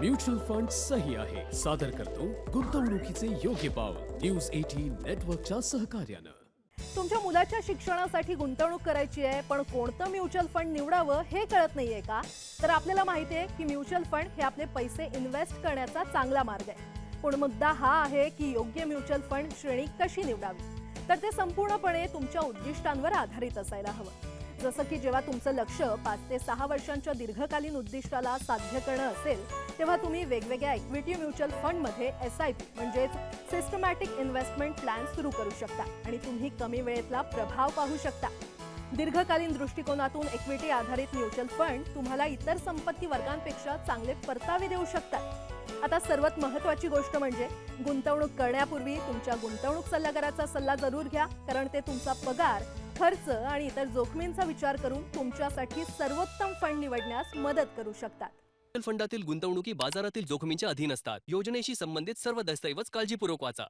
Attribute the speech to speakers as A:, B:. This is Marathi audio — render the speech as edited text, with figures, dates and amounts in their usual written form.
A: म्युच्युअल फंड सही आहे सादर करतो गुंतवणुकीचे योग्य पाव न्यूज 18 नेटवर्कच्या सहकार्यानं.
B: तुमच्या मुलाच्या शिक्षणासाठी गुंतवणूक करायची आहे पण कोणतं म्युच्युअल फंड निवडावं हे कळत नाहीये का? तर आपल्याला माहिती आहे की म्युच्युअल फंड हे आपले पैसे इन्व्हेस्ट करण्याचा चांगला मार्ग आहे. पण मुद्दा हा आहे की योग्य म्युच्युअल फंड श्रेणी कशी निवडावी. तर ते संपूर्णपणे तुमच्या उद्दिष्टांवर आधारित असायला हवं. जसं की जेव्हा तुमचं लक्ष 5 ते 6 वर्षांच्या दीर्घकालीन उद्दिष्टाला साध्य करणं असेल तेव्हा तुम्ही वेगवेगळ्या इक्विटी म्युच्युअल फंडमध्ये SIP म्हणजेच सिस्टमॅटिक इन्व्हेस्टमेंट प्लॅन सुरू करू शकता आणि तुम्ही कमी वेळेतला प्रभाव पाहू शकता. दीर्घकालीन दृष्टिकोनातून इक्विटी आधारित म्युच्युअल फंड तुम्हाला इतर संपत्ती वर्गांपेक्षा चांगले परतावे देऊ शकतात. आता सर्वात महत्त्वाची गोष्ट म्हणजे गुंतवणूक करण्यापूर्वी तुमच्या गुंतवणूक सल्लागाराचा सल्ला जरूर घ्या, कारण ते तुमचा पगार, खर्च आणि इतर जोखमींचा विचार करून तुमच्यासाठी सर्वोत्तम फंड निवडण्यास मदत करू शकतात.
C: म्युच्युअल फंडातील गुंतवणुकी बाजारातील जोखमींच्या अधीन असतात. योजनेशी संबंधित सर्व दस्तऐवज काळजीपूर्वक वाचा.